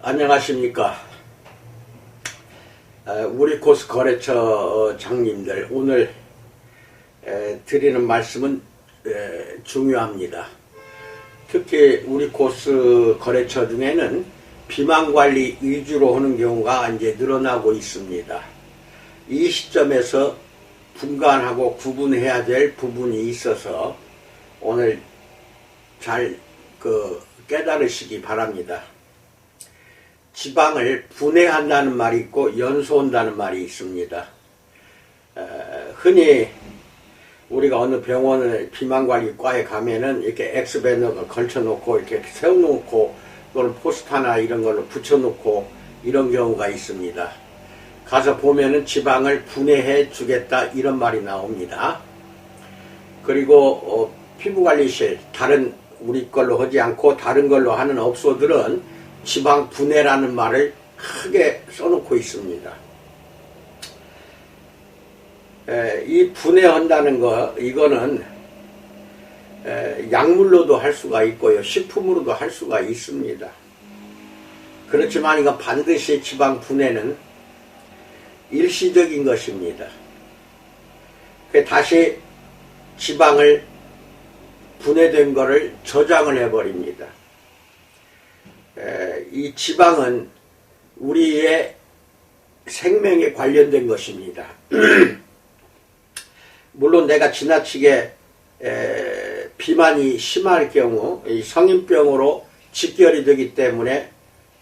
안녕하십니까. 우리 코스 거래처 장님들, 오늘 드리는 말씀은 중요합니다. 특히 우리 코스 거래처 중에는 비만관리 위주로 하는 경우가 이제 늘어나고 있습니다. 이 시점에서 분간하고 구분해야 될 부분이 있어서 오늘 잘 깨달으시기 바랍니다. 지방을 분해한다는 말이 있고 연소한다는 말이 있습니다. 흔히 우리가 어느 병원의 비만관리과에 가면은 이렇게 엑스밴더를 걸쳐놓고 이렇게 세워놓고 또는 포스터나 이런 걸로 붙여놓고 이런 경우가 있습니다. 가서 보면은 지방을 분해해 주겠다 이런 말이 나옵니다. 그리고 피부관리실, 다른 우리 걸로 하지 않고 다른 걸로 하는 업소들은 지방 분해라는 말을 크게 써놓고 있습니다. 이 분해한다는 거, 이거는 약물로도 할 수가 있고요, 식품으로도 할 수가 있습니다. 그렇지만 이거 반드시 지방 분해는 일시적인 것입니다. 다시 지방을 분해된 거를 저장을 해버립니다. 이 지방은 우리의 생명에 관련된 것입니다. 물론 내가 지나치게 비만이 심할 경우 이 성인병으로 직결이 되기 때문에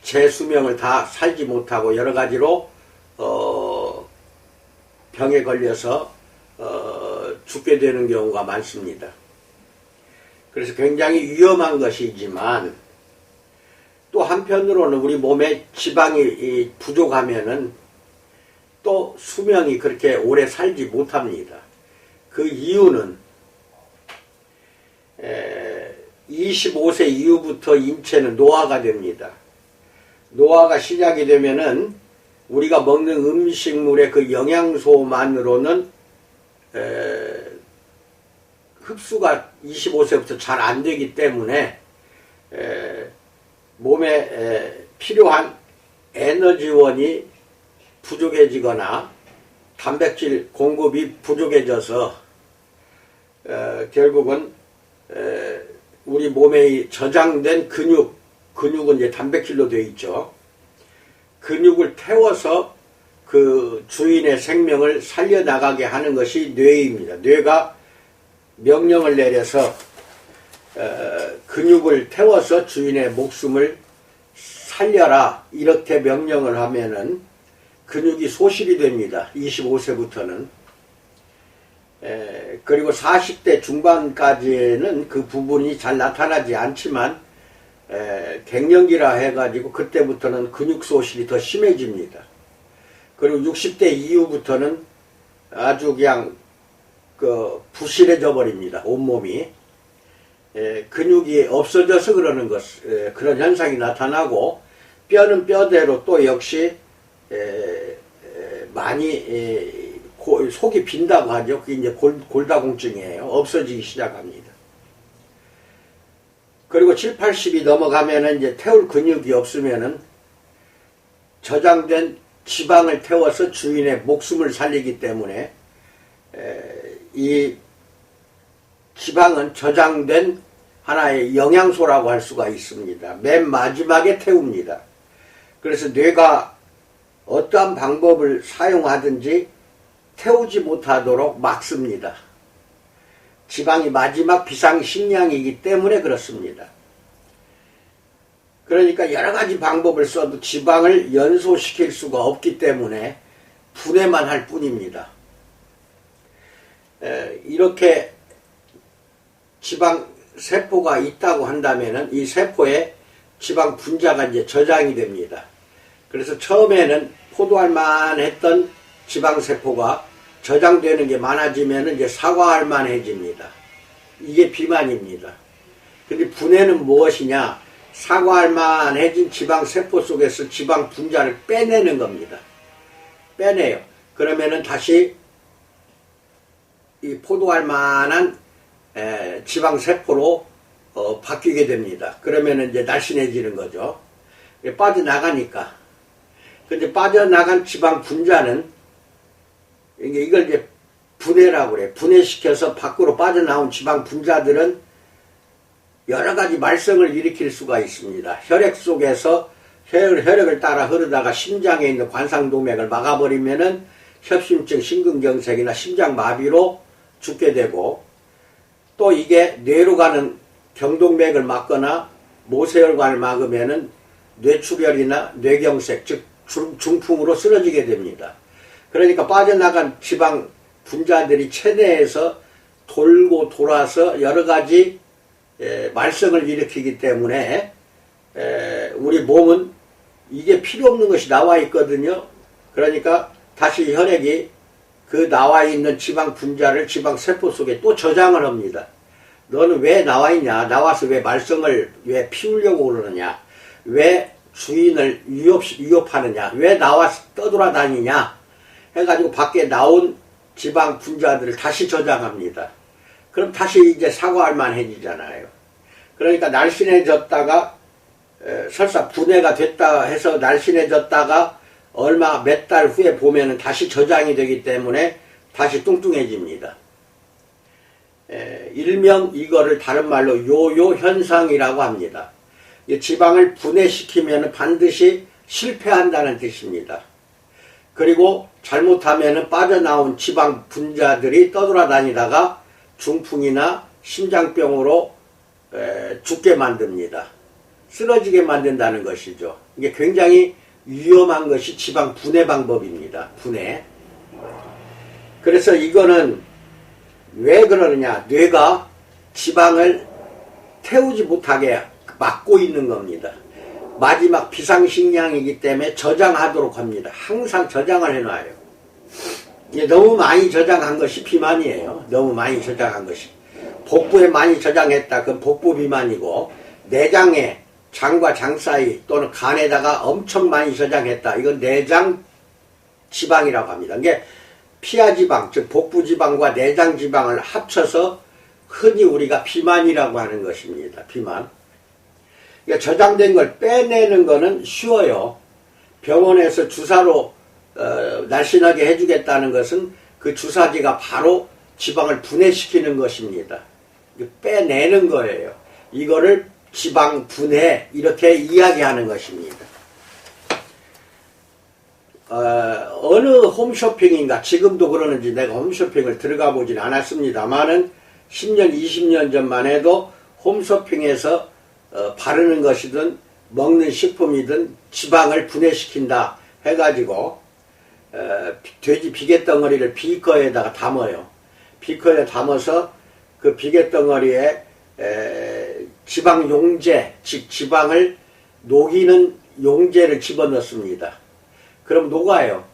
제 수명을 다 살지 못하고 여러 가지로 병에 걸려서 죽게 되는 경우가 많습니다. 그래서 굉장히 위험한 것이지만 또 한편으로는 우리 몸에 지방이 부족하면은 또 수명이 그렇게 오래 살지 못합니다. 그 이유는 25세 이후부터 인체는 노화가 됩니다. 노화가 시작이 되면은 우리가 먹는 음식물의 그 영양소만으로는 흡수가 25세부터 잘 안 되기 때문에 몸에 필요한 에너지원이 부족해지거나 단백질 공급이 부족해져서 결국은 우리 몸에 저장된 근육은 이제 단백질로 되어 있죠. 근육을 태워서 그 주인의 생명을 살려나가게 하는 것이 뇌입니다. 뇌가 명령을 내려서 근육을 태워서 주인의 목숨을 살려라 이렇게 명령을 하면은 근육이 소실이 됩니다. 25세부터는. 그리고 40대 중반까지는 그 부분이 잘 나타나지 않지만 갱년기라 해가지고 그때부터는 근육 소실이 더 심해집니다. 그리고 60대 이후부터는 아주 그냥 부실해져 버립니다. 온몸이. 근육이 없어져서 그러는 그런 현상이 나타나고 뼈는 뼈대로 또 역시 많이 속이 빈다고 하죠. 그게 이제 골다공증이에요. 없어지기 시작합니다. 그리고 7, 80이 넘어가면은 이제 태울 근육이 없으면은 저장된 지방을 태워서 주인의 목숨을 살리기 때문에 이 지방은 저장된 하나의 영양소라고 할 수가 있습니다. 맨 마지막에 태웁니다. 그래서 뇌가 어떠한 방법을 사용하든지 태우지 못하도록 막습니다. 지방이 마지막 비상식량이기 때문에 그렇습니다. 그러니까 여러 가지 방법을 써도 지방을 연소시킬 수가 없기 때문에 분해만 할 뿐입니다. 이렇게 지방 세포가 있다고 한다면은 이 세포에 지방 분자가 이제 저장이 됩니다. 그래서 처음에는 포도알만 했던 지방 세포가 저장되는 게 많아지면은 이제 사과알만 해집니다. 이게 비만입니다. 근데 분해는 무엇이냐? 사과알만 해진 지방 세포 속에서 지방 분자를 빼내는 겁니다. 빼내요. 그러면은 다시 이 포도알만한 지방세포로 바뀌게 됩니다. 그러면 이제 날씬해지는 거죠. 빠져나가니까. 근데 빠져나간 지방 분자는 이걸 이제 분해라고 그래. 분해시켜서 밖으로 빠져나온 지방 분자들은 여러 가지 말썽을 일으킬 수가 있습니다. 혈액 속에서 혈액을 따라 흐르다가 심장에 있는 관상동맥을 막아버리면은 협심증, 심근경색이나 심장마비로 죽게 되고, 또 이게 뇌로 가는 경동맥을 막거나 모세혈관을 막으면은 뇌출혈이나 뇌경색, 즉 중풍으로 쓰러지게 됩니다. 그러니까 빠져나간 지방 분자들이 체내에서 돌고 돌아서 여러 가지 말썽을 일으키기 때문에 우리 몸은 이게 필요 없는 것이 나와 있거든요. 그러니까 다시 혈액이 그 나와 있는 지방 분자를 지방 세포 속에 또 저장을 합니다. 너는 왜 나와 있냐? 나와서 왜 말썽을 왜 피우려고 그러느냐? 왜 주인을 위협하느냐? 왜 나와서 떠돌아다니냐? 해가지고 밖에 나온 지방 분자들을 다시 저장합니다. 그럼 다시 이제 사과할 만해지잖아요. 그러니까 날씬해졌다가 설사 분해가 됐다 해서 날씬해졌다가 얼마 몇 달 후에 보면은 다시 저장이 되기 때문에 다시 뚱뚱해집니다. 일명 이거를 다른 말로 요요 현상이라고 합니다. 지방을 분해시키면 반드시 실패한다는 뜻입니다. 그리고 잘못하면 빠져나온 지방 분자들이 떠돌아다니다가 중풍이나 심장병으로 죽게 만듭니다. 쓰러지게 만든다는 것이죠. 이게 굉장히 위험한 것이 지방 분해 방법입니다. 분해. 그래서 이거는 왜 그러느냐? 뇌가 지방을 태우지 못하게 막고 있는 겁니다. 마지막 비상식량이기 때문에 저장하도록 합니다. 항상 저장을 해놔요. 이게 너무 많이 저장한 것이 비만이에요. 너무 많이 저장한 것이. 복부에 많이 저장했다. 그건 복부 비만이고, 내장에 장과 장 사이 또는 간에다가 엄청 많이 저장했다. 이건 내장 지방이라고 합니다. 이게 피하지방, 즉 복부지방과 내장지방을 합쳐서 흔히 우리가 비만이라고 하는 것입니다. 비만. 그러니까 저장된 걸 빼내는 거는 쉬워요. 병원에서 주사로 날씬하게 해주겠다는 것은 그 주사지가 바로 지방을 분해시키는 것입니다. 빼내는 거예요. 이거를 지방 분해 이렇게 이야기하는 것입니다. 어느 홈쇼핑인가 지금도 그러는지 내가 홈쇼핑을 들어가 보진 않았습니다만은 10년 20년 전만 해도 홈쇼핑에서 바르는 것이든 먹는 식품이든 지방을 분해시킨다 해가지고 돼지 비계덩어리를 비커에다가 담아요. 비커에 담아서 그 비계덩어리에 지방 용제, 즉 지방을 녹이는 용제를 집어넣습니다. 그럼 녹아요.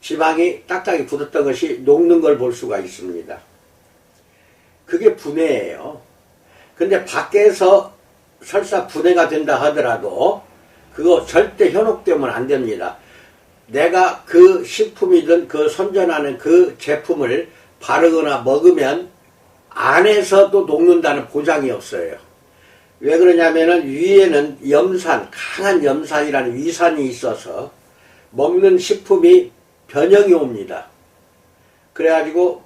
지방이 딱딱이 굳었던 것이 녹는 걸 볼 수가 있습니다. 그게 분해예요. 근데 밖에서 설사 분해가 된다 하더라도 그거 절대 현혹되면 안 됩니다. 내가 그 식품이든 그 선전하는 그 제품을 바르거나 먹으면 안에서도 녹는다는 보장이 없어요. 왜 그러냐면은 위에는 염산, 강한 염산이라는 위산이 있어서 먹는 식품이 변형이 옵니다. 그래가지고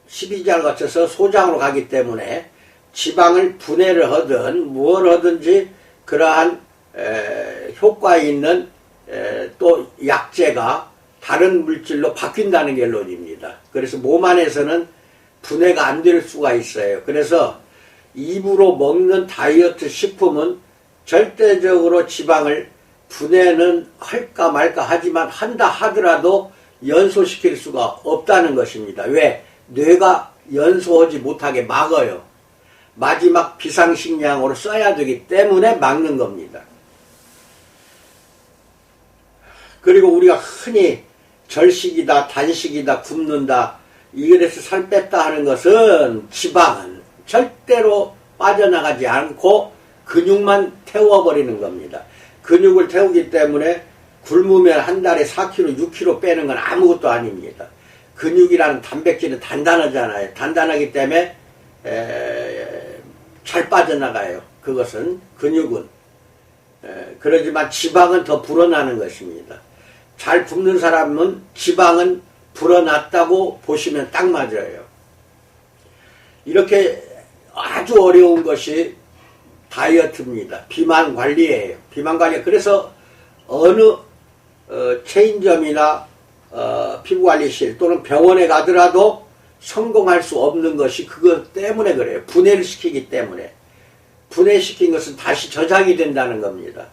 12장을 거쳐서 소장으로 가기 때문에 지방을 분해를 하든 무엇을 하든지 그러한 효과 있는 또 약재가 다른 물질로 바뀐다는 결론입니다. 그래서 몸 안에서는 분해가 안 될 수가 있어요. 그래서 입으로 먹는 다이어트 식품은 절대적으로 지방을 분해는 할까 말까 하지만 한다 하더라도 연소시킬 수가 없다는 것입니다. 왜? 뇌가 연소하지 못하게 막아요. 마지막 비상식량으로 써야 되기 때문에 막는 겁니다. 그리고 우리가 흔히 절식이다, 단식이다, 굶는다, 이래서 살 뺐다 하는 것은 지방은 절대로 빠져나가지 않고 근육만 태워버리는 겁니다. 근육을 태우기 때문에 굶으면 한 달에 4kg, 6kg 빼는 건 아무것도 아닙니다. 근육이라는 단백질은 단단하잖아요. 단단하기 때문에 잘 빠져나가요. 그것은 근육은. 그러지만 지방은 더 불어나는 것입니다. 잘 굶는 사람은 지방은 불어났다고 보시면 딱 맞아요. 이렇게 아주 어려운 것이 다이어트입니다. 비만 관리예요. 비만 관리. 그래서 어느 체인점이나 피부관리실 또는 병원에 가더라도 성공할 수 없는 것이 그것 때문에 그래요. 분해를 시키기 때문에. 분해시킨 것은 다시 저장이 된다는 겁니다.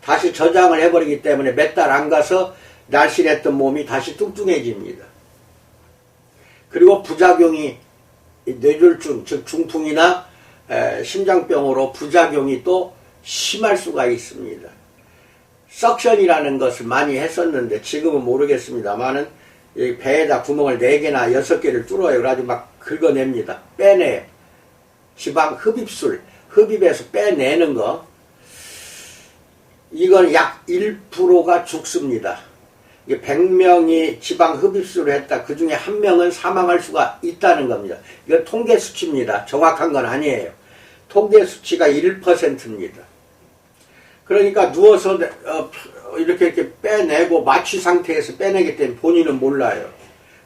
다시 저장을 해버리기 때문에 몇 달 안 가서 날씬했던 몸이 다시 뚱뚱해집니다. 그리고 부작용이 뇌졸중, 즉 중풍이나 심장병으로 부작용이 또 심할 수가 있습니다. 석션이라는 것을 많이 했었는데 지금은 모르겠습니다만은 배에다 구멍을 4개나 6개를 뚫어요. 그래가지고 막 긁어냅니다. 빼내요. 지방 흡입술, 흡입해서 빼내는 거. 이건 약 1%가 죽습니다. 100명이 지방 흡입술을 했다. 그 중에 1명은 사망할 수가 있다는 겁니다. 이건 통계 수치입니다. 정확한 건 아니에요. 통계 수치가 1%입니다. 그러니까 누워서 이렇게 빼내고 마취 상태에서 빼내기 때문에 본인은 몰라요.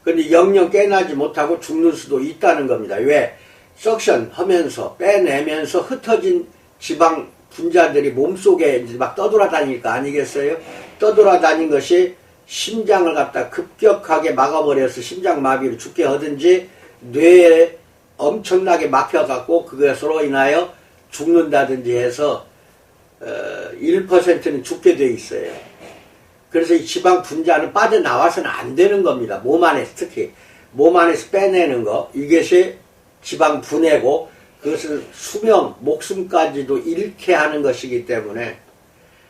그런데 영영 깨나지 못하고 죽는 수도 있다는 겁니다. 왜? 석션 하면서 빼내면서 흩어진 지방 분자들이 몸속에 막 떠돌아다니니까 아니겠어요? 떠돌아다닌 것이 심장을 갖다 급격하게 막아버려서 심장마비로 죽게 하든지 뇌에 엄청나게 막혀갖고 그것으로 인하여 죽는다든지 해서 1%는 죽게 돼 있어요. 그래서 이 지방 분자는 빠져나와서는 안 되는 겁니다. 몸 안에서 특히 몸 안에서 빼내는 거, 이것이 지방 분해고 그것은 수명, 목숨까지도 잃게 하는 것이기 때문에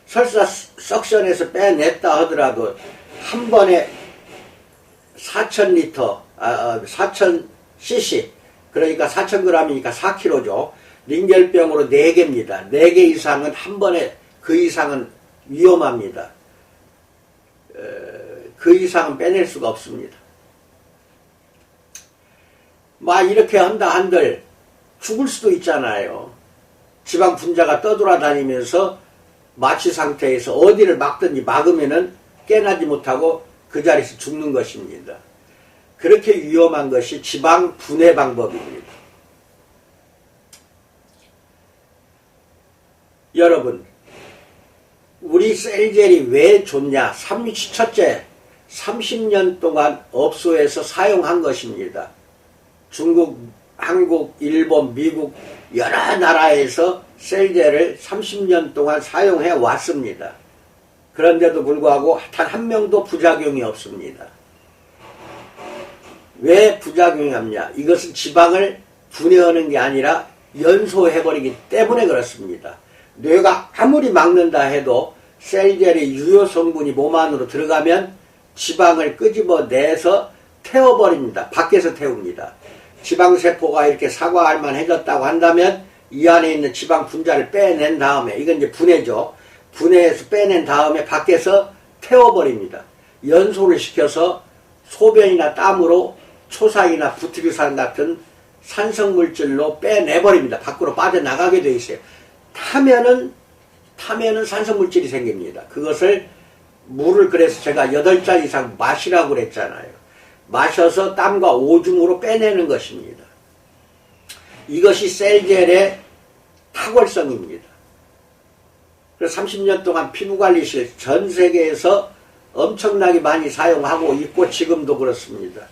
설사 석션에서 빼냈다 하더라도 한 번에 4,000리터, 4,000cc, 그러니까 4,000g이니까 4kg죠. 링겔병으로 4개입니다. 4개 이상은 한 번에, 그 이상은 위험합니다. 그 이상은 빼낼 수가 없습니다. 막 이렇게 한다 한들 죽을 수도 있잖아요. 지방 분자가 떠돌아다니면서 마취 상태에서 어디를 막든지 막으면은 깨나지 못하고 그 자리에서 죽는 것입니다. 그렇게 위험한 것이 지방 분해 방법입니다. 여러분, 우리 셀젤이 왜 좋냐? 첫째, 30년 동안 업소에서 사용한 것입니다. 중국, 한국, 일본, 미국 여러 나라에서 셀젤을 30년 동안 사용해 왔습니다. 그런데도 불구하고 단 한 명도 부작용이 없습니다. 왜 부작용이 없냐? 이것은 지방을 분해하는 게 아니라 연소해버리기 때문에 그렇습니다. 뇌가 아무리 막는다 해도 셀젤의 유효 성분이 몸 안으로 들어가면 지방을 끄집어내서 태워버립니다. 밖에서 태웁니다. 지방세포가 이렇게 사과할 만해졌다고 한다면 이 안에 있는 지방 분자를 빼낸 다음에, 이건 이제 분해죠. 분해해서 빼낸 다음에 밖에서 태워버립니다. 연소를 시켜서 소변이나 땀으로 초사이나 부트리산 같은 산성물질로 빼내버립니다. 밖으로 빠져나가게 돼 있어요. 타면은 산성물질이 생깁니다. 그것을 물을 그래서 제가 8잔 이상 마시라고 그랬잖아요. 마셔서 땀과 오줌으로 빼내는 것입니다. 이것이 셀젤의 탁월성입니다. 그래서 30년 동안 피부관리실 전 세계에서 엄청나게 많이 사용하고 있고 지금도 그렇습니다.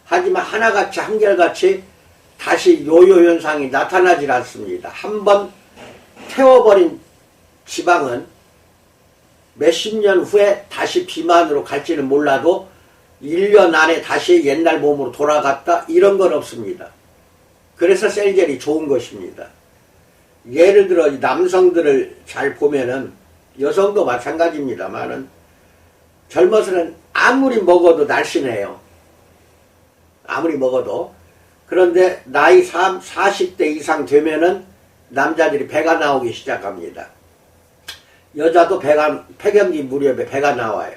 하지만 하나같이 한결같이 다시 요요 현상이 나타나질 않습니다. 한번 태워버린 지방은 몇십 년 후에 다시 비만으로 갈지는 몰라도 1년 안에 다시 옛날 몸으로 돌아갔다, 이런 건 없습니다. 그래서 셀젤이 좋은 것입니다. 예를 들어 남성들을 잘 보면은, 여성도 마찬가지입니다만은 젊어서는 아무리 먹어도 날씬해요. 아무리 먹어도. 그런데 나이 40대 이상 되면은 남자들이 배가 나오기 시작합니다. 여자도 폐경기 무렵에 배가 나와요.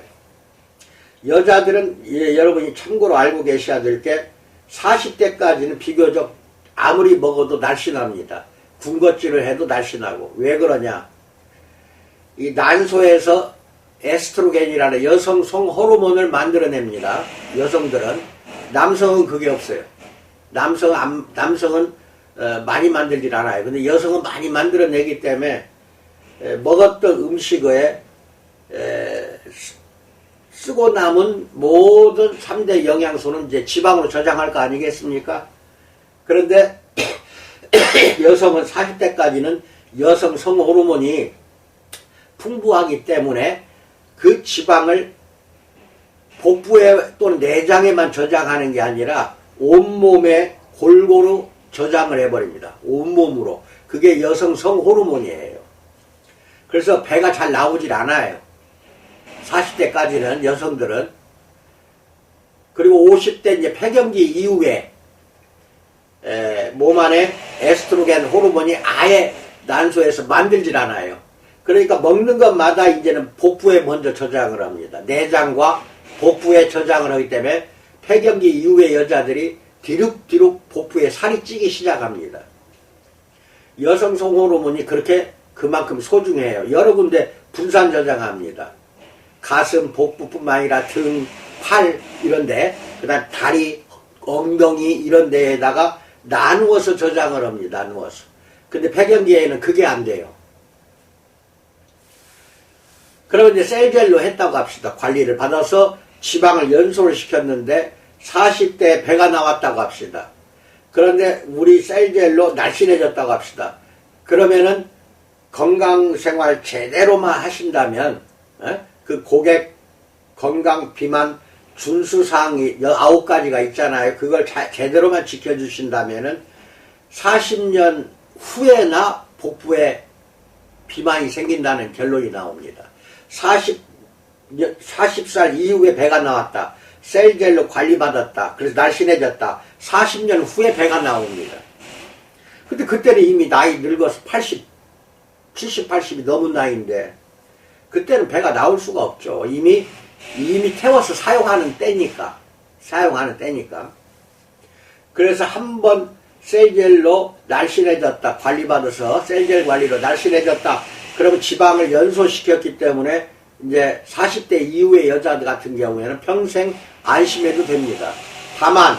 여자들은 여러분이 참고로 알고 계셔야 될 게 40대까지는 비교적 아무리 먹어도 날씬합니다. 군것질을 해도 날씬하고. 왜 그러냐? 이 난소에서 에스트로겐이라는 여성성 호르몬을 만들어냅니다. 여성들은. 남성은 그게 없어요. 남성은 많이 만들질 않아요. 근데 여성은 많이 만들어내기 때문에 먹었던 음식에 쓰고 남은 모든 3대 영양소는 이제 지방으로 저장할 거 아니겠습니까? 그런데 여성은 40대까지는 여성 성호르몬이 풍부하기 때문에 그 지방을 복부에 또는 내장에만 저장하는 게 아니라 온몸에 골고루 저장을 해버립니다. 온몸으로. 그게 여성 성호르몬이에요. 그래서 배가 잘 나오질 않아요. 40대까지는 여성들은. 그리고 50대 이제 폐경기 이후에 몸 안에 에스트로겐 호르몬이 아예 난소에서 만들질 않아요. 그러니까 먹는 것마다 이제는 복부에 먼저 저장을 합니다. 내장과 복부에 저장을 하기 때문에 폐경기 이후의 여자들이 뒤룩뒤룩 복부에 살이 찌기 시작합니다. 여성성 호르몬이 그렇게 그만큼 소중해요. 여러 군데 분산 저장합니다. 가슴, 복부뿐만 아니라 등, 팔 이런데, 그 다음 다리, 엉덩이 이런 데에다가 나누어서 저장을 합니다. 나누어서. 근데 폐경기에는 그게 안 돼요. 그러면 이제 셀젤로 했다고 합시다. 관리를 받아서 지방을 연소를 시켰는데 40대에 배가 나왔다고 합시다. 그런데 우리 셀젤로 날씬해졌다고 합시다. 그러면은 건강생활 제대로만 하신다면 그 고객 건강 비만 준수사항이 9가지가 있잖아요. 그걸 제대로만 지켜주신다면은 40년 후에나 복부에 비만이 생긴다는 결론이 나옵니다. 40살 이후에 배가 나왔다. 셀젤로 관리받았다. 그래서 날씬해졌다. 40년 후에 배가 나옵니다. 근데 그때는 이미 나이 늙어서 70, 80이 넘은 나이인데 그때는 배가 나올 수가 없죠. 이미 태워서 사용하는 때니까. 그래서 한번 셀젤로 날씬해졌다. 관리받아서 셀젤 관리로 날씬해졌다. 그러면 지방을 연소시켰기 때문에 이제 40대 이후의 여자들 같은 경우에는 평생 안심해도 됩니다. 다만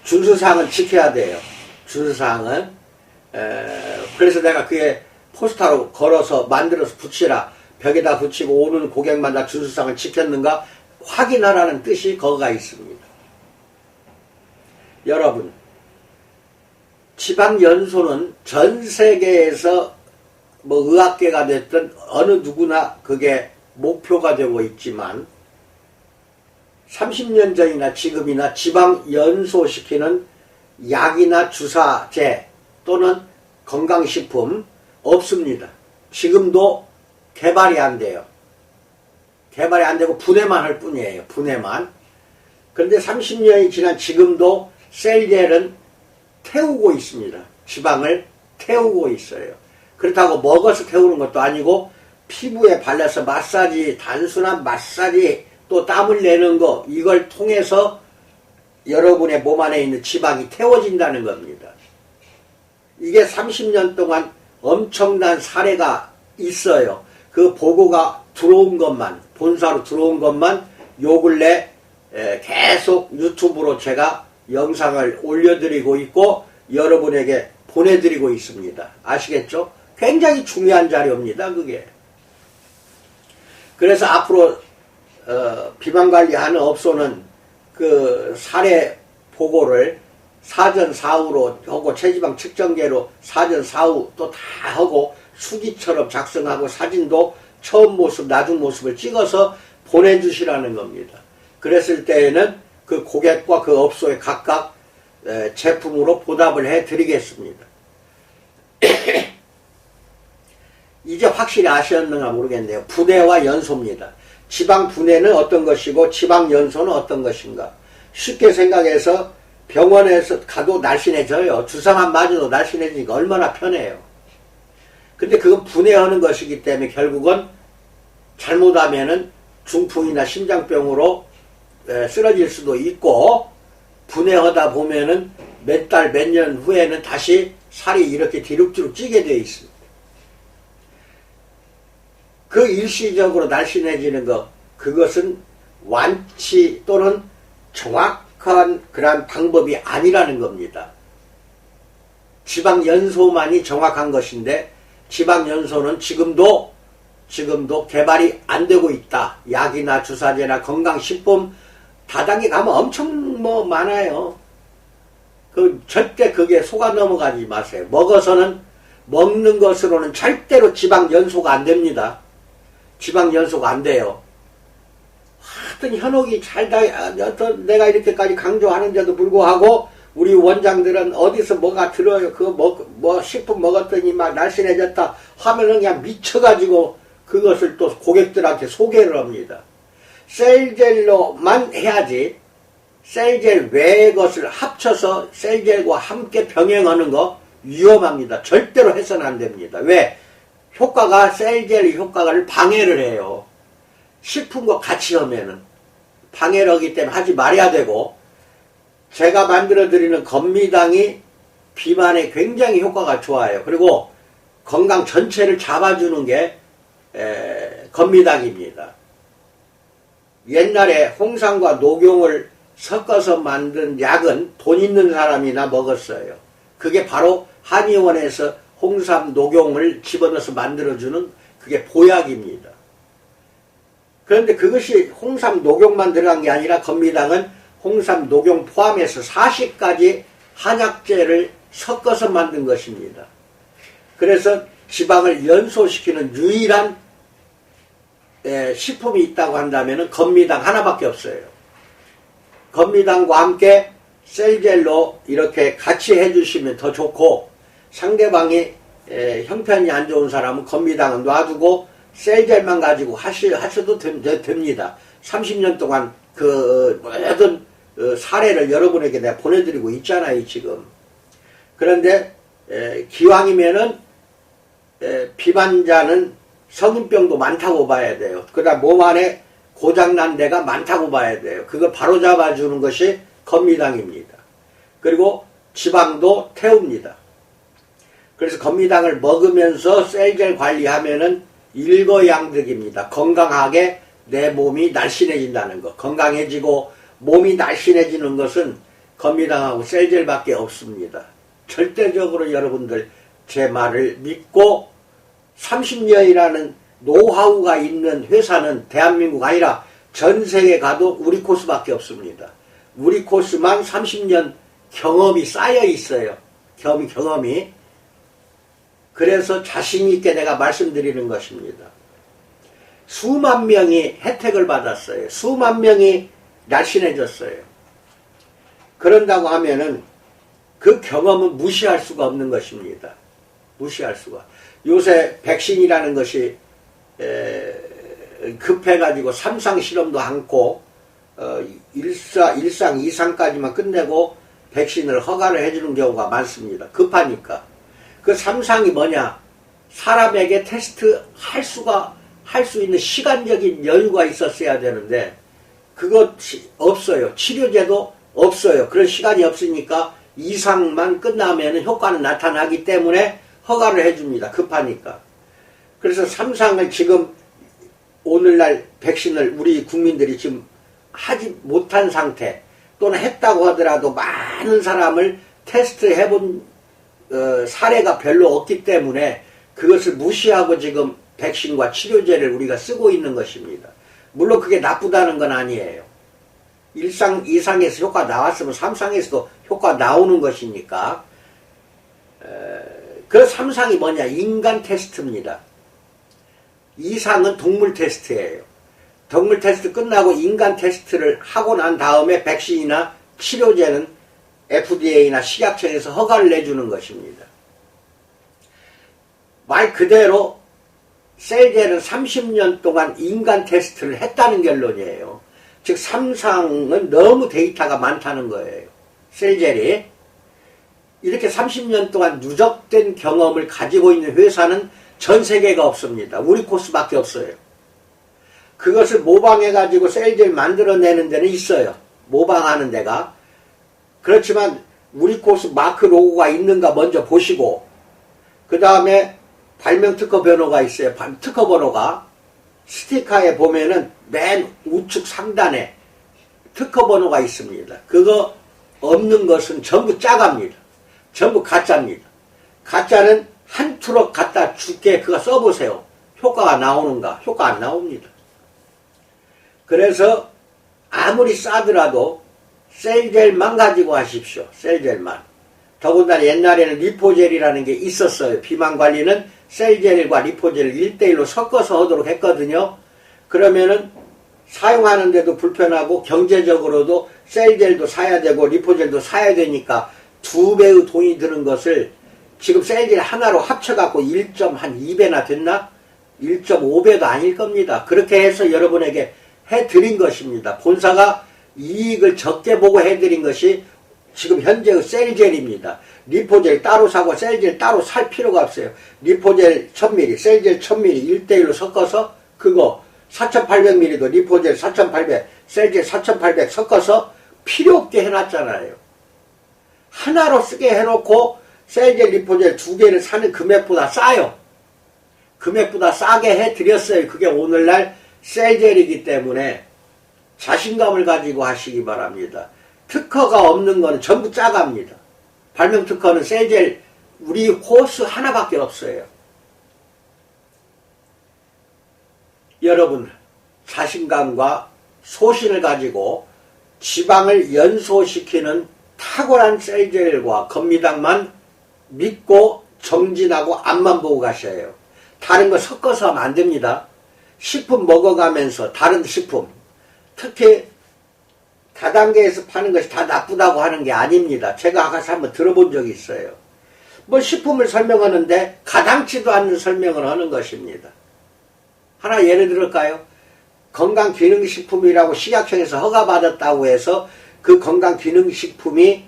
준수사항은 지켜야 돼요. 준수사항은. 그래서 내가 그게 포스터로 걸어서 만들어서 붙이라. 벽에다 붙이고 오는 고객마다 준수사항을 지켰는가 확인하라는 뜻이 거기가 있습니다. 여러분, 지방연소는 전 세계에서 뭐 의학계가 됐든 어느 누구나 그게 목표가 되고 있지만 30년 전이나 지금이나 지방 연소시키는 약이나 주사제 또는 건강식품 없습니다. 지금도 개발이 안 돼요. 개발이 안 되고 분해만 할 뿐이에요. 분해만. 그런데 30년이 지난 지금도 셀젤은 태우고 있습니다. 지방을 태우고 있어요. 그렇다고 먹어서 태우는 것도 아니고 피부에 발라서 마사지, 단순한 마사지, 또 땀을 내는 거, 이걸 통해서 여러분의 몸 안에 있는 지방이 태워진다는 겁니다. 이게 30년 동안 엄청난 사례가 있어요. 그 보고가 들어온 것만, 본사로 들어온 것만 요 근래 계속 유튜브로 제가 영상을 올려드리고 있고 여러분에게 보내드리고 있습니다. 아시겠죠? 굉장히 중요한 자료입니다. 그게. 그래서 앞으로 비만관리하는 업소는 그 사례 보고를 사전 사후로 하고 체지방 측정계로 사전 사후 또 다 하고 수기처럼 작성하고 사진도 처음 모습 나중 모습을 찍어서 보내주시라는 겁니다. 그랬을 때에는 그 고객과 그 업소에 각각 제품으로 보답을 해드리겠습니다. 이제 확실히 아셨는가 모르겠네요. 분해와 연소입니다. 지방 분해는 어떤 것이고 지방 연소는 어떤 것인가. 쉽게 생각해서 병원에서 가도 날씬해져요. 주사만 맞아도 날씬해지니까 얼마나 편해요. 근데 그건 분해하는 것이기 때문에 결국은 잘못하면은 중풍이나 심장병으로 쓰러질 수도 있고 분해하다 보면은 몇 달, 몇 년 후에는 다시 살이 이렇게 뒤룩뒤룩 찌게 되어 있습니다. 그 일시적으로 날씬해지는 것, 그것은 완치 또는 정확한 그러한 방법이 아니라는 겁니다. 지방연소만이 정확한 것인데 지방연소는 지금도 개발이 안 되고 있다. 약이나 주사제나 건강식품 다단계 가면 엄청 많아요. 절대 그게 속아 넘어가지 마세요. 먹는 것으로는 절대로 지방연소가 안 됩니다. 지방연소가 안 돼요. 하여튼 현혹이 내가 이렇게까지 강조하는데도 불구하고 우리 원장들은 어디서 뭐가 들어요. 식품 먹었더니 막 날씬해졌다 하면은 그냥 미쳐가지고 그것을 또 고객들한테 소개를 합니다. 셀젤로만 해야지 셀젤 외의 것을 합쳐서 셀젤과 함께 병행하는 거 위험합니다. 절대로 해서는 안 됩니다. 왜? 셀젤 효과를 방해를 해요. 식품과 같이 하면은 방해를 하기 때문에 하지 말아야 되고, 제가 만들어드리는 건미당이 비만에 굉장히 효과가 좋아요. 그리고 건강 전체를 잡아주는 게 건미당입니다. 옛날에 홍삼과 녹용을 섞어서 만든 약은 돈 있는 사람이나 먹었어요. 그게 바로 한의원에서 홍삼, 녹용을 집어넣어서 만들어주는 그게 보약입니다. 그런데 그것이 홍삼, 녹용만 들어간 게 아니라 건미당은 홍삼, 녹용 포함해서 40가지 한약재를 섞어서 만든 것입니다. 그래서 지방을 연소시키는 유일한 식품이 있다고 한다면 건미당 하나밖에 없어요. 건미당과 함께 셀젤로 이렇게 같이 해주시면 더 좋고, 상대방이 형편이 안 좋은 사람은 건미당은 놔두고 셀젤만 가지고 하셔도 됩니다. 30년 동안 모든 사례를 여러분에게 내가 보내드리고 있잖아요, 지금. 그런데 기왕이면은 비만자는 성인병도 많다고 봐야 돼요. 그다음 몸 안에 고장난 데가 많다고 봐야 돼요. 그걸 바로잡아주는 것이 건미당입니다. 그리고 지방도 태웁니다. 그래서 건미당을 먹으면서 셀젤 관리하면은 일거양득입니다. 건강하게 내 몸이 날씬해진다는 것. 건강해지고 몸이 날씬해지는 것은 건미당하고 셀젤밖에 없습니다. 절대적으로 여러분들 제 말을 믿고 30년이라는 노하우가 있는 회사는 대한민국 아니라 전 세계 가도 우리 코스밖에 없습니다. 우리 코스만 30년 경험이 쌓여 있어요. 경험이. 그래서 자신있게 내가 말씀드리는 것입니다. 수만 명이 혜택을 받았어요. 수만 명이 날씬해졌어요. 그런다고 하면은 그 경험은 무시할 수가 없는 것입니다. 무시할 수가. 요새 백신이라는 것이 급해가지고 3상 실험도 않고 1상, 2상까지만 끝내고 백신을 허가를 해주는 경우가 많습니다. 급하니까. 그 3상이 뭐냐? 사람에게 테스트 할 수 있는 시간적인 여유가 있었어야 되는데 그것이 없어요. 치료제도 없어요. 그런 시간이 없으니까 2상만 끝나면 효과는 나타나기 때문에 허가를 해줍니다. 급하니까. 그래서 3상을 지금 오늘날 백신을 우리 국민들이 지금 하지 못한 상태, 또는 했다고 하더라도 많은 사람을 테스트해본 사례가 별로 없기 때문에 그것을 무시하고 지금 백신과 치료제를 우리가 쓰고 있는 것입니다. 물론 그게 나쁘다는 건 아니에요. 1상, 2상에서 효과 나왔으면 3상에서도 효과 나오는 것이니까. 그 3상이 뭐냐? 인간 테스트입니다. 2상은 동물 테스트예요. 동물 테스트 끝나고 인간 테스트를 하고 난 다음에 백신이나 치료제는 FDA나 식약청에서 허가를 내주는 것입니다. 말 그대로 셀젤은 30년 동안 인간 테스트를 했다는 결론이에요. 즉 3상은 너무 데이터가 많다는 거예요. 셀젤이. 이렇게 30년 동안 누적된 경험을 가지고 있는 회사는 전 세계가 없습니다. 우리 코스밖에 없어요. 그것을 모방해가지고 셀젤 만들어내는 데는 있어요. 모방하는 데가. 그렇지만 우리 코스 마크 로고가 있는가 먼저 보시고, 그 다음에 발명 특허 번호가 있어요. 특허 번호가. 스티커에 보면은 맨 우측 상단에 특허 번호가 있습니다. 그거 없는 것은 전부 짜갑니다. 전부 가짜입니다. 가짜는 한 트럭 갖다 줄게 그거 써보세요. 효과가 나오는가? 효과 안 나옵니다. 그래서 아무리 싸더라도 셀젤만 가지고 하십시오. 셀젤만. 더군다나 옛날에는 리포젤이라는 게 있었어요. 비만관리는 셀젤과 리포젤을 1대1로 섞어서 하도록 했거든요. 그러면은 사용하는데도 불편하고 경제적으로도 셀젤도 사야 되고 리포젤도 사야 되니까 2배의 돈이 드는 것을 지금 셀젤 하나로 합쳐갖고 1.2배나 됐나? 1.5배도 아닐 겁니다. 그렇게 해서 여러분에게 해드린 것입니다. 본사가 이익을 적게 보고 해드린 것이 지금 현재의 셀젤입니다. 리포젤 따로 사고 셀젤 따로 살 필요가 없어요. 리포젤 1000ml, 셀젤 1000ml 1대1로 섞어서 그거 4800ml도 리포젤 4800, 셀젤 4800 섞어서 필요 없게 해놨잖아요. 하나로 쓰게 해놓고 셀젤, 리포젤 2개를 사는 금액보다 싸요. 금액보다 싸게 해드렸어요. 그게 오늘날 셀젤이기 때문에 자신감을 가지고 하시기 바랍니다. 특허가 없는 거는 전부 짜갑니다. 발명 특허는 셀젤 우리 호수 하나밖에 없어요. 여러분 자신감과 소신을 가지고 지방을 연소시키는 탁월한 셀젤과 건미당만 믿고 정진하고 앞만 보고 가셔야 해요. 다른 거 섞어서 하면 안 됩니다. 식품 먹어가면서 다른 식품 특히 다단계에서 파는 것이 다 나쁘다고 하는 게 아닙니다. 제가 가서 한번 들어본 적이 있어요. 뭐 식품을 설명하는데 가당치도 않는 설명을 하는 것입니다. 하나 예를 들을까요? 건강기능식품이라고 식약청에서 허가받았다고 해서 그 건강기능식품이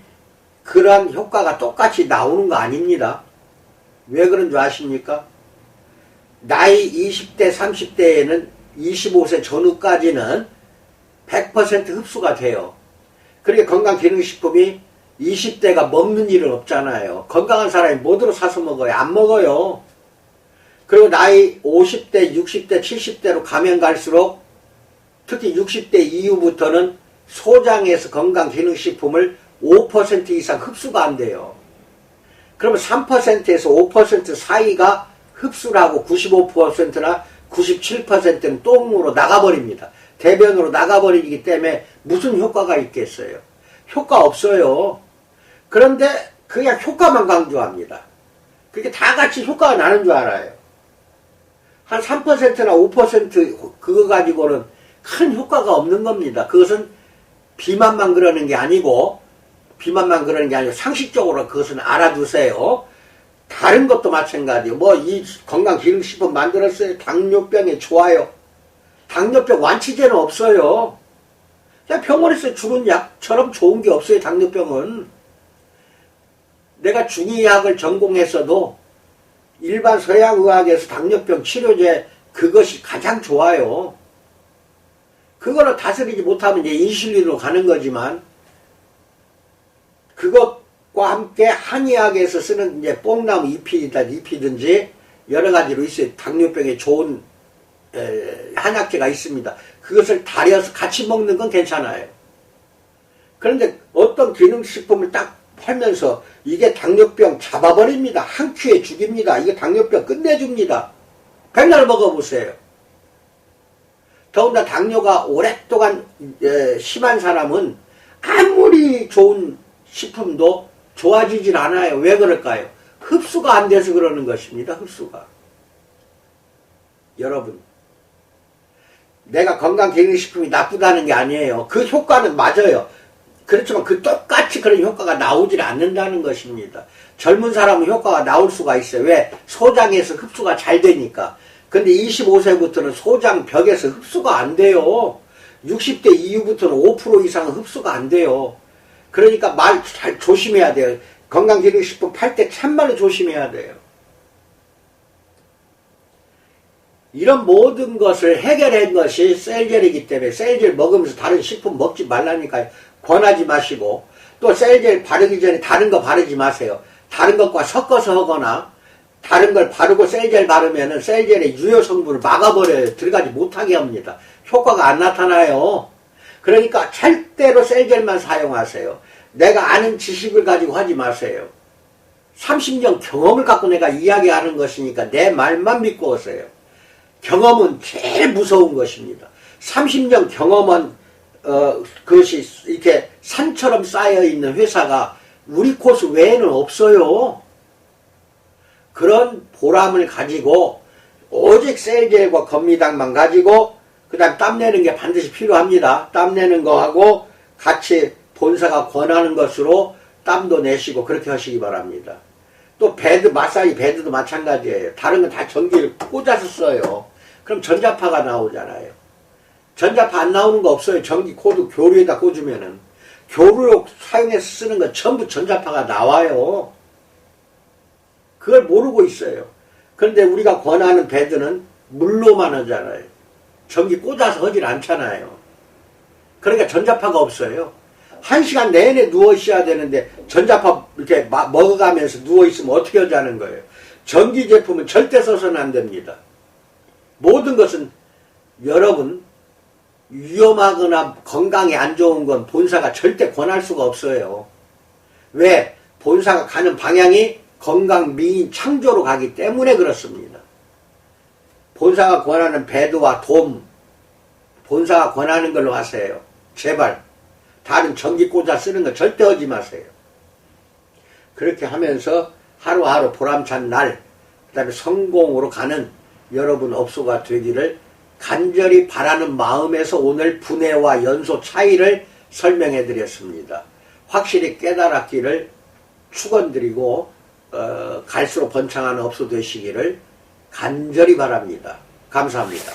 그러한 효과가 똑같이 나오는 거 아닙니다. 왜 그런 줄 아십니까? 나이 20대, 30대에는 25세 전후까지는 100% 흡수가 돼요. 그러니까 건강기능식품이 20대가 먹는 일은 없잖아요. 건강한 사람이 뭐들어 사서 먹어요? 안 먹어요. 그리고 나이 50대, 60대, 70대로 가면 갈수록 특히 60대 이후부터는 소장에서 건강기능식품을 5% 이상 흡수가 안 돼요. 그러면 3%에서 5% 사이가 흡수를 하고 95%나 97%는 똥으로 나가버립니다. 대변으로 나가버리기 때문에 무슨 효과가 있겠어요? 효과 없어요. 그런데 그냥 효과만 강조합니다. 그게 다 같이 효과가 나는 줄 알아요. 한 3%나 5% 그거 가지고는 큰 효과가 없는 겁니다. 그것은 비만만 그러는 게 아니고 상식적으로 그것은 알아두세요. 다른 것도 마찬가지예요. 뭐 이 건강기능식품 만들었어요. 당뇨병에 좋아요. 당뇨병 완치제는 없어요. 그냥 병원에서 주는 약처럼 좋은 게 없어요. 당뇨병은. 내가 중의학을 전공했어도 일반 서양의학에서 당뇨병 치료제 그것이 가장 좋아요. 그거를 다스리지 못하면 이제 인슐린으로 가는 거지만 그것과 함께 한의학에서 쓰는 이제 뽕나무 잎이든지 여러 가지로 있어요. 당뇨병에 좋은 한약재가 있습니다. 그것을 달여서 같이 먹는 건 괜찮아요. 그런데 어떤 기능식품을 딱 팔면서 이게 당뇨병 잡아버립니다. 한 큐에 죽입니다. 이게 당뇨병 끝내줍니다. 백날 먹어보세요. 더군다나 당뇨가 오랫동안 심한 사람은 아무리 좋은 식품도 좋아지질 않아요. 왜 그럴까요? 흡수가 안 돼서 그러는 것입니다. 흡수가. 여러분, 내가 건강기능식품이 나쁘다는 게 아니에요. 그 효과는 맞아요. 그렇지만 그 똑같이 그런 효과가 나오질 않는다는 것입니다. 젊은 사람은 효과가 나올 수가 있어요. 왜? 소장에서 흡수가 잘 되니까. 근데 25세부터는 소장 벽에서 흡수가 안 돼요. 60대 이후부터는 5% 이상은 흡수가 안 돼요. 그러니까 말 잘 조심해야 돼요. 건강기능식품 팔 때 참말로 조심해야 돼요. 이런 모든 것을 해결한 것이 셀젤이기 때문에 셀젤 먹으면서 다른 식품 먹지 말라니까요. 권하지 마시고 또 셀젤 바르기 전에 다른 거 바르지 마세요. 다른 것과 섞어서 하거나 다른 걸 바르고 셀젤 바르면은 셀젤의 유효 성분을 막아버려요. 들어가지 못하게 합니다. 효과가 안 나타나요. 그러니까 절대로 셀젤만 사용하세요. 내가 아는 지식을 가지고 하지 마세요. 30년 경험을 갖고 내가 이야기하는 것이니까 내 말만 믿고 오세요. 경험은 제일 무서운 것입니다. 30년 경험은 그것이 이렇게 산처럼 쌓여있는 회사가 우리 코스 외에는 없어요. 그런 보람을 가지고 오직 셀젤과 건미당만 가지고 그 다음 땀내는 게 반드시 필요합니다. 땀내는 거하고 같이 본사가 권하는 것으로 땀도 내시고 그렇게 하시기 바랍니다. 또 베드, 마사지 베드도 마찬가지예요. 다른 건 다 전기를 꽂아서 써요. 그럼 전자파가 나오잖아요. 전자파 안 나오는 거 없어요. 전기 코드 교류에다 꽂으면은. 교류로 사용해서 쓰는 건 전부 전자파가 나와요. 그걸 모르고 있어요. 그런데 우리가 권하는 베드는 물로만 하잖아요. 전기 꽂아서 하질 않잖아요. 그러니까 전자파가 없어요. 1시간 내내 누워 있어야 되는데 전자파 이렇게 먹어가면서 누워 있으면 어떻게 하자는 거예요. 전기 제품은 절대 써서는 안 됩니다. 모든 것은 여러분 위험하거나 건강에 안 좋은 건 본사가 절대 권할 수가 없어요. 왜? 본사가 가는 방향이 건강, 미인, 창조로 가기 때문에 그렇습니다. 본사가 권하는 배드와 돔, 본사가 권하는 걸로 하세요. 제발 다른 전기 꽂아 쓰는 거 절대 하지 마세요. 그렇게 하면서 하루하루 보람찬 날, 그 다음에 성공으로 가는 여러분 업소가 되기를 간절히 바라는 마음에서 오늘 분해와 연소 차이를 설명해 드렸습니다. 확실히 깨달았기를 축원드리고 갈수록 번창하는 업소 되시기를 간절히 바랍니다. 감사합니다.